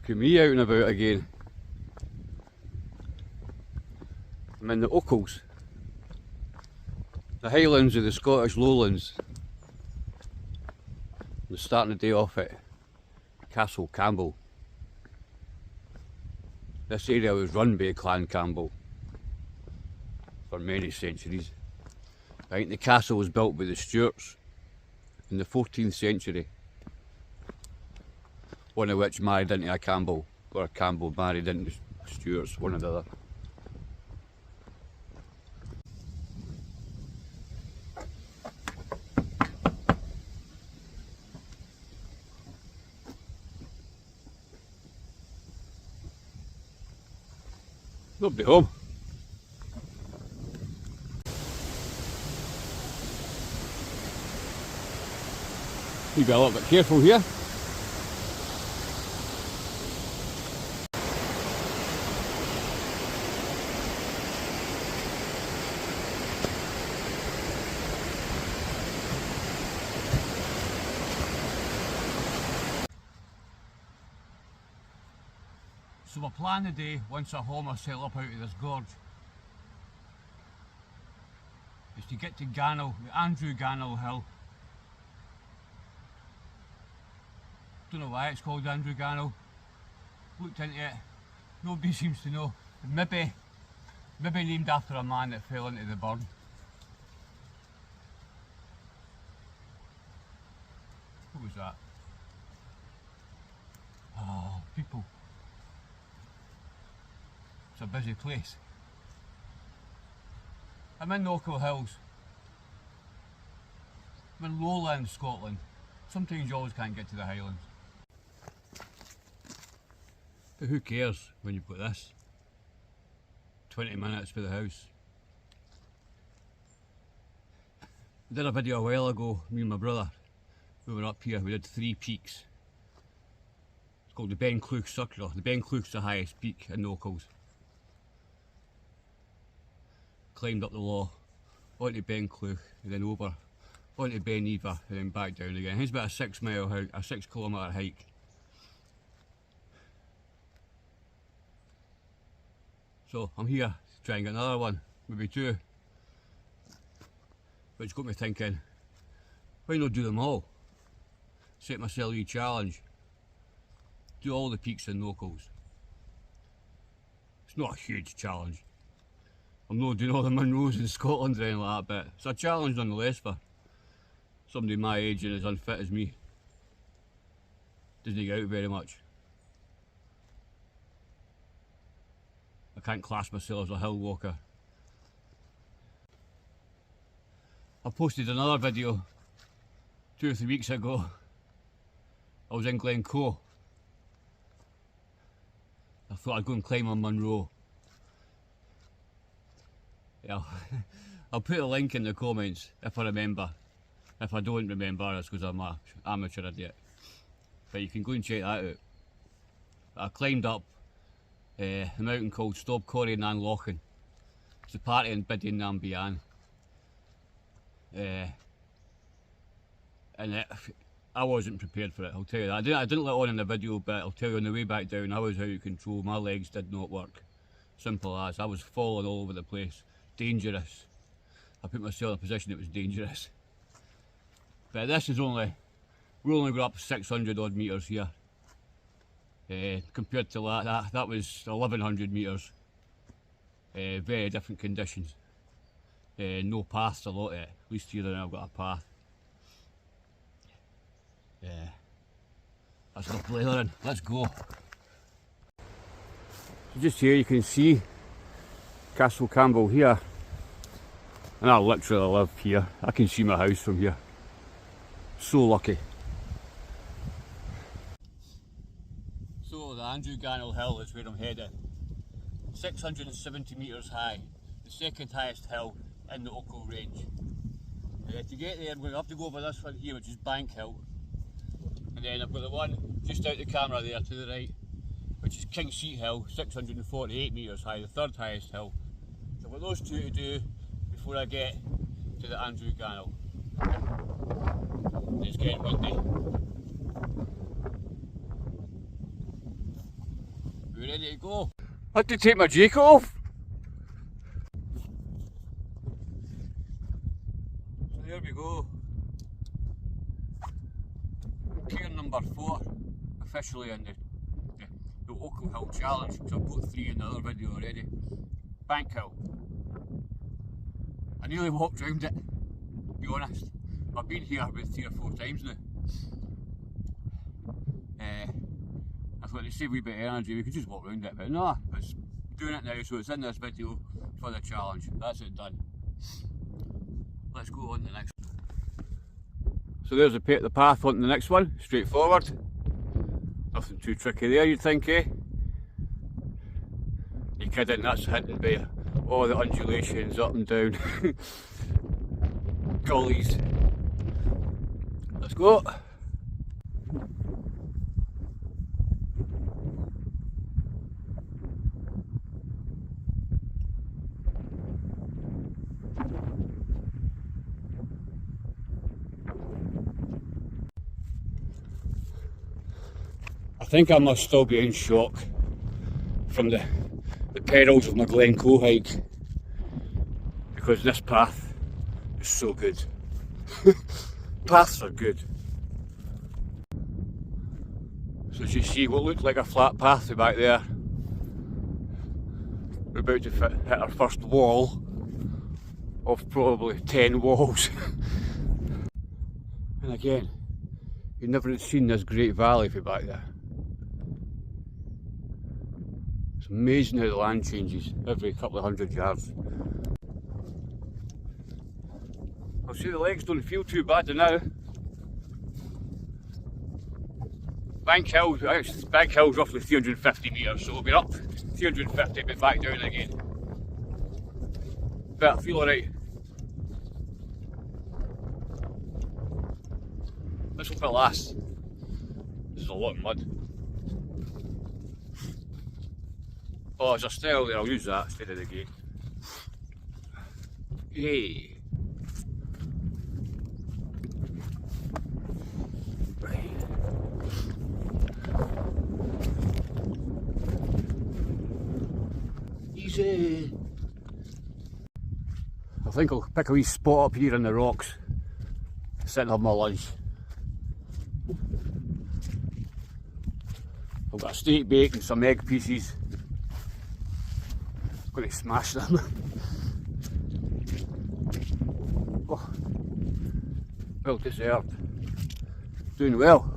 Look at me out and about again. I'm in the Ochils, the highlands of the Scottish lowlands. I'm starting the day off at Castle Campbell. This area was run by Clan Campbell for many centuries. I think the castle was built by the Stuarts in the 14th century, one of which married into a Campbell, or a Campbell married into Stuarts, one or the other. Nobody home. You be a little bit careful here. So my plan today, once I haul myself up out of this gorge, is to get to Gannell, the Gannell Hill. Don't know why it's called Gannell. Looked into it, nobody seems to know. Maybe named after a man that fell into the burn. What was that? Oh, people. It's a busy place. I'm in Ochil Hills. I'm in lowlands, Scotland. Sometimes you always can't get to the highlands. But who cares when you've got this? 20 minutes for the house. I did a video a while ago, me and my brother. We were up here, we did 3 peaks. It's called the Ben Cleuch Circular. The Ben Cleuch's the highest peak in the Ochils. Climbed up the law, onto Ben Cleuch, and then over onto Ben Eva, and then back down again. It's about a 6 kilometre hike. So I'm here to try and get another one, maybe 2. Which got me thinking, why not do them all? Set myself a challenge. Do all the peaks in the Ochils. It's not a huge challenge. I'm not doing all the Munros in Scotland or anything like that, but it's a challenge nonetheless for somebody my age and as unfit as me. Doesn't get out very much. I can't class myself as a hill walker. I posted another video 2 or 3 weeks ago. I was in Glencoe. I thought I'd go and climb on Munro. Yeah, I'll put a link in the comments if I remember. If I don't remember, it's because I'm an amateur idiot. But you can go and check that out. I climbed up a mountain called Stop Corrie Nan Lochan. It's a party in Biddy Nan Bian. I wasn't prepared for it, I'll tell you that. I didn't let on in the video, but I'll tell you on the way back down I was out of control. My legs did not work. Simple as. I was falling all over the place. Dangerous. I put myself in a position that was dangerous. But this is we're only got up 600 odd metres here. Compared to that was 1100 metres. Very different conditions. No paths a lot of it. At least here I've got a path. That's enough blathering. Let's go. So just here you can see Castle Campbell here, and I literally live here. I can see my house from here. So lucky. So the Gannell Hill is where I'm heading. 670 metres high, the second highest hill in the Ochil range. To get there, we're going to have to go over this one here, which is Bank Hill, and then I've got the one just out the camera there to the right, which is Kingseat Hill, 648 metres high, the third highest hill. So I've got those 2 to do before I get to the Gannell. It's getting windy. We're ready to go. I had to take my jacket off. So there we go. Pier number 4, officially in the Ochil Hills challenge, so I've got 3 in the other video already. Bank Hill. I nearly walked round it, to be honest. I've been here about 3 or 4 times now. I thought to save a wee bit of energy, we could just walk round it, but no, it's doing it now, so it's in this video for the challenge. That's it done. Let's go on to the next one. So there's the path on to the next one, straightforward. Nothing too tricky there, you'd think, eh? You kidding, that's hinted by all the undulations up and down. Gullies. Let's go. I think I must still be in shock from the perils of my Glencoe hike, because this path is so good. Paths are good. So as you see what looked like a flat path back there, we're about to hit our first wall of probably 10 walls. And again, you never had seen this great valley from back there. It's amazing how the land changes every couple of 100 yards. I'll say the legs don't feel too bad now. Bank Hill's roughly 350 metres, so we'll be up 350 but back down again. But I feel alright. This will last. This is a lot of mud. Oh, there's a stile there, I'll use that instead of the gate. Hey. Right. Easy. I think I'll pick a wee spot up here in the rocks, sit and have my lunch. I've got a steak bake and some egg pieces. I'm going to smash them. Oh, well deserved. Doing well.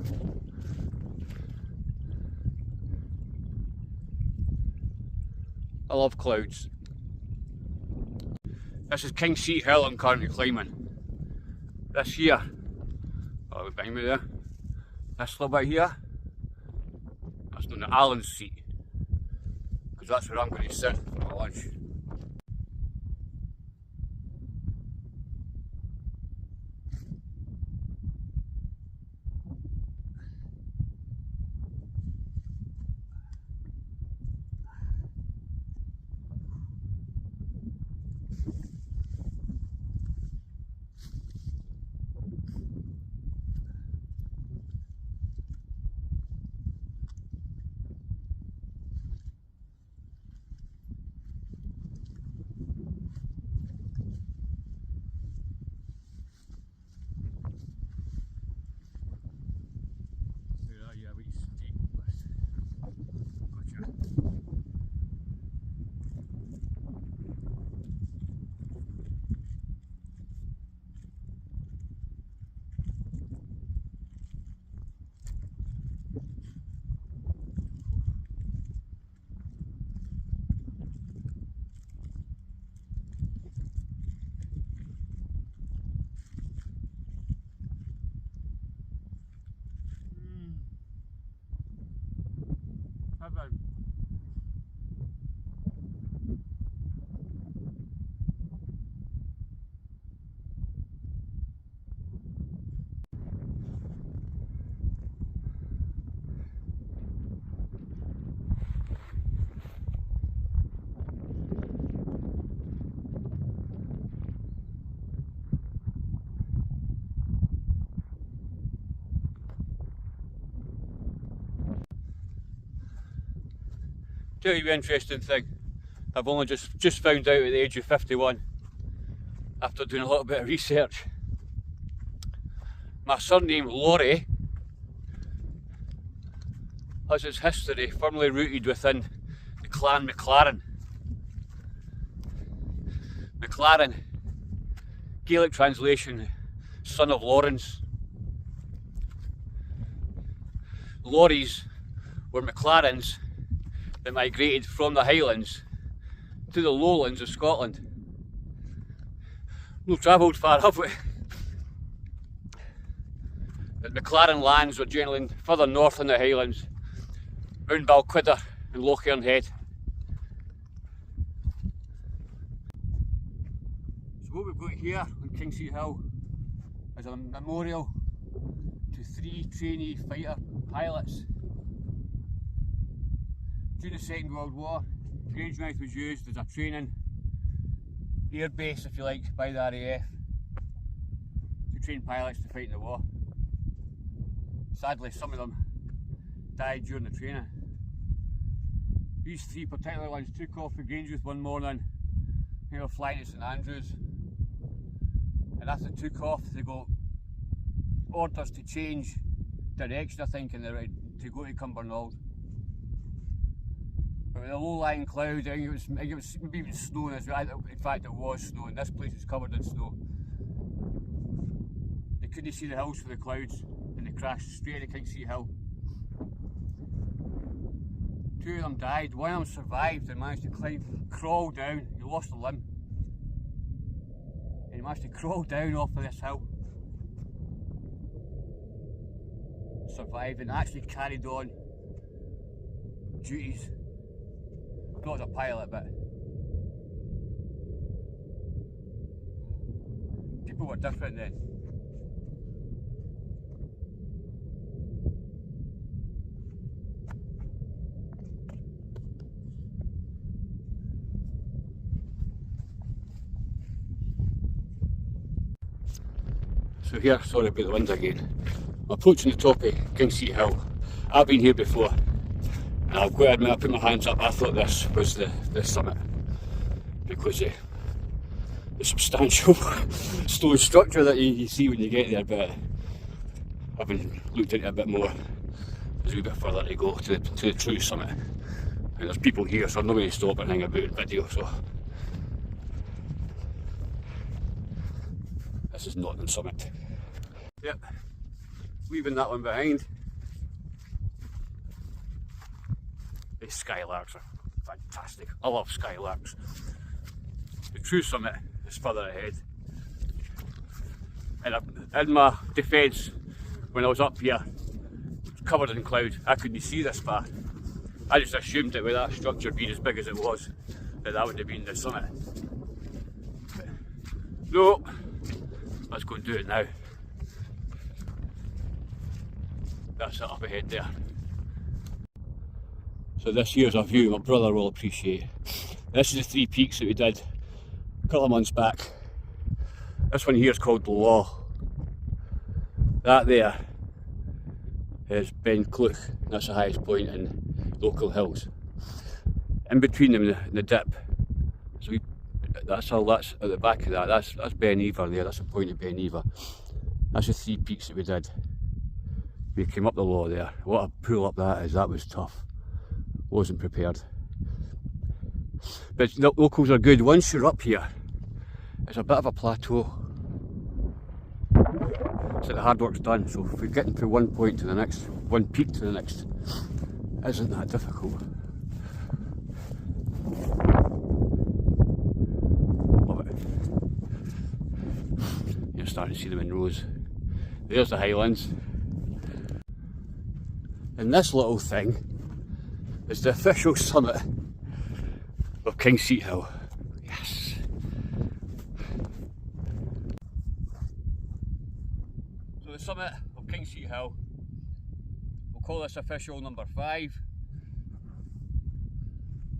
I love clouds. This is Kingseat Hill I'm currently climbing. This here, oh behind me there, this little bit here, that's known as Alan's seat, because that's where I'm going to sit for my lunch. Tell you an interesting thing, I've only just found out at the age of 51, after doing a little bit of research. My surname, Laurie, has its history firmly rooted within the clan McLaren. McLaren, Gaelic translation, son of Lawrence. Lauries were McLarens that migrated from the highlands to the lowlands of Scotland. No travelled far up it. The McLaren lands were generally further north in the highlands, round Balquidder and Loch Earn Head. So what we've got here on Kingseat Hill is a memorial to 3 trainee fighter pilots. During the Second World War, Grangemouth was used as a training airbase, if you like, by the RAF to train pilots to fight in the war. Sadly, some of them died during the training. These 3 particular ones took off for Grangemouth one morning. They were flying to St Andrews, and after they took off, they got orders to change direction, I think, and to go to Cumbernauld. But with the low-lying cloud, I think it was maybe even snowing as well. In fact, it was snowing. This place is covered in snow. They couldn't see the hills for the clouds, and they crashed straight into Kingseat Hill. 2 of them died. One of them survived and managed to crawl down. He lost a limb, and he managed to crawl down off of this hill. Survived and actually carried on duties. Not as a pilot, but people were different then. So here, sorry about the wind again. I'm approaching the top of Kingseat Hill. I've been here before, and I'll go admit I put my hands up. I thought this was the summit, because the substantial stone structure that you see when you get there, but having looked into it a bit more, there's a wee bit further to go to the true summit. And there's people here, so I'm not going to stop and hang about in video. So this is not the summit. Yep, leaving that one behind. The skylarks are fantastic. I love skylarks. The true summit is further ahead. And in my defence, when I was up here, covered in cloud, I couldn't see this far. I just assumed that with that structure being as big as it was, that would have been the summit. But no, let's go and do it now. That's it up ahead there. So this here's a view my brother will appreciate. This is the 3 peaks that we did a couple of months back. This one here is called the Law. That there is Ben Clough. That's the highest point in Ochil Hills. In between them, the dip. So that's at the back of that. That's Ben Ever there. That's the point of Ben Ever. That's the 3 peaks that we did. We came up the Law there. What a pull up that is. That was tough. Wasn't prepared. But the locals are good. Once you're up here, it's a bit of a plateau. So the hard work's done. So if we're getting from one point to the next, one peak to the next, isn't that difficult. Love it. You're starting to see them in rows. There's the highlands. And this little thing is the official summit of Kingseat Hill. Yes! So the summit of Kingseat Hill, we'll call this official number 5.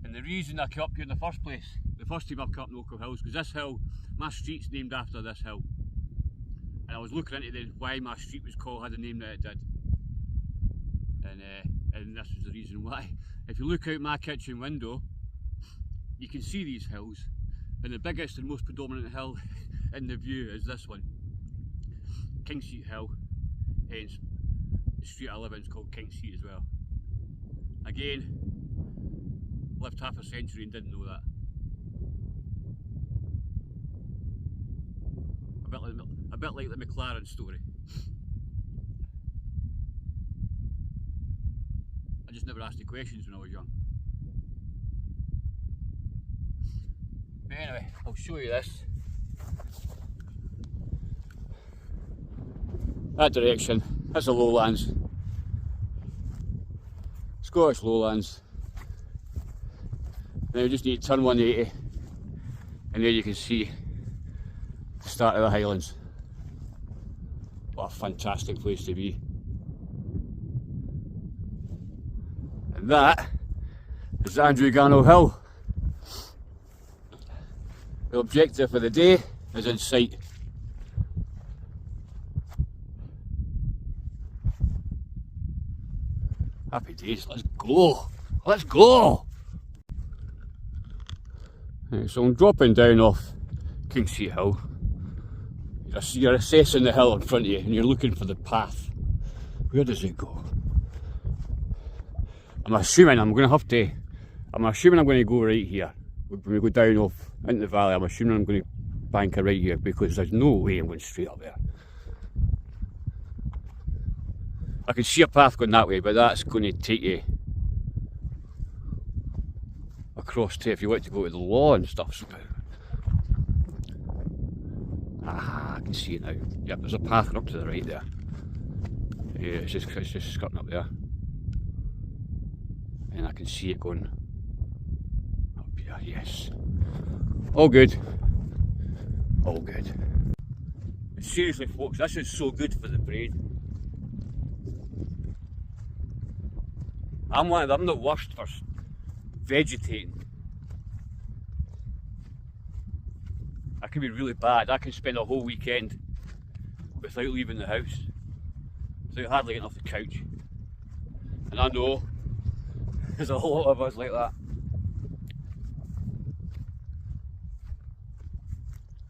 And the reason I came up here in the first place, the first time I've come up in Ochil Hills, because this hill, my street's named after this hill. And I was looking into why my street was called, had the name that it did. And and this is the reason why. If you look out my kitchen window, you can see these hills, and the biggest and most predominant hill in the view is this one, Kingseat Hill, hence the street I live in is called Kingseat as well. Again, lived half a century and didn't know that. A bit like the McLaren story. I just never asked the questions when I was young. Anyway, I'll show you this. That direction, that's the lowlands. Scottish lowlands. Now you just need to turn 180 and there you can see the start of the Highlands. What a fantastic place to be. And that is Gano Hill. The objective of the day is in sight. Happy days, let's go! Let's go! Right, so I'm dropping down off Kingseat Hill. You're assessing the hill in front of you and you're looking for the path. Where does it go? I'm assuming I'm going to go right here. When we go down off into the valley, I'm assuming I'm going to bank it right here because there's no way I'm going straight up there. I can see a path going that way, but that's going to take you across to if you want to go to the law and stuff. So, I can see it now. Yep, there's a path up to the right there. Yeah, it's just skirting up there. And I can see it going up here, yes. All good. All good. But seriously folks, this is so good for the brain. I'm the worst for vegetating. I can be really bad. I can spend a whole weekend without leaving the house, without hardly getting off the couch. And I know there's a lot of us like that.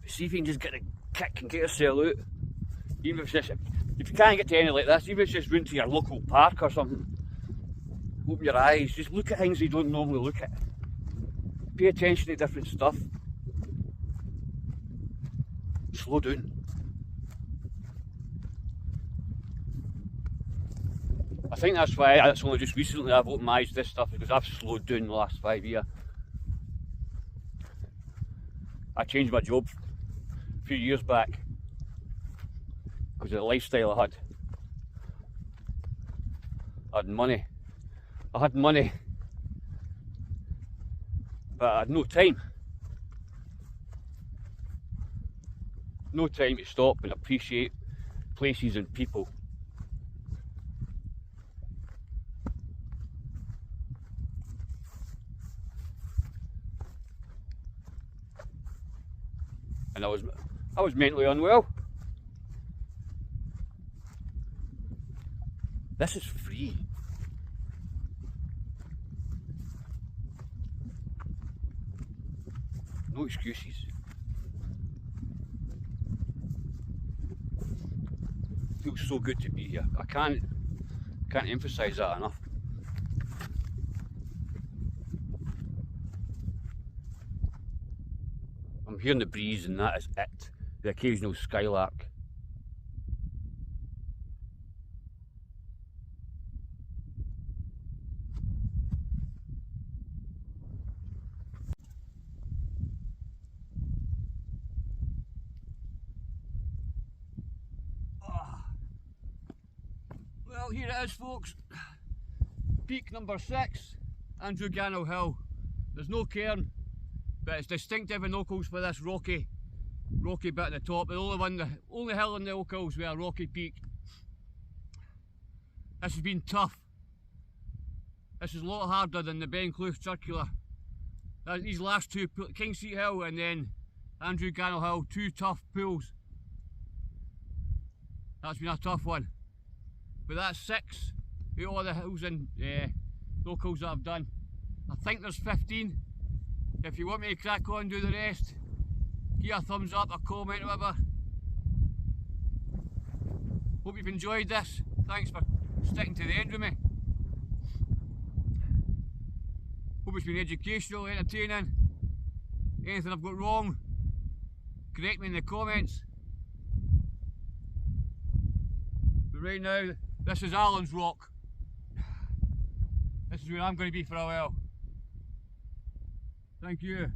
But see if you can just get a kick and get yourself out. Even if it's just, if you can't get to any like this, even if it's just run to your local park or something, open your eyes, just look at things you don't normally look at. Pay attention to different stuff. Slow down. I think that's why that's only just recently I've opened my eyes to this stuff, because I've slowed down the last 5 years. I changed my job a few years back because of the lifestyle I had. I had money, but I had no time. No time to stop and appreciate places and people. And I was mentally unwell. This is free. No excuses. Feels so good to be here. I can't emphasise that enough. I'm hearing the breeze and that is it. The occasional skylark. Well, here it is folks, peak number 6, Gano Hill. There's no cairn, but it's distinctive in Ochils for this rocky bit at the top. The only hill in the Ochils with a rocky peak. This has been tough. This is a lot harder than the Bencloof Circular. These last two, Kingseat Hill and then Gano Hill, two tough pulls. That's been a tough one. But that's 6 out all the hills and locals that I've done. I think there's 15. If you want me to crack on and do the rest, give a thumbs up, a comment, whatever. Hope you've enjoyed this. Thanks for sticking to the end with me. Hope it's been educational, entertaining. Anything I've got wrong, correct me in the comments. But right now, this is Allen's Rock. This is where I'm going to be for a while. Thank you.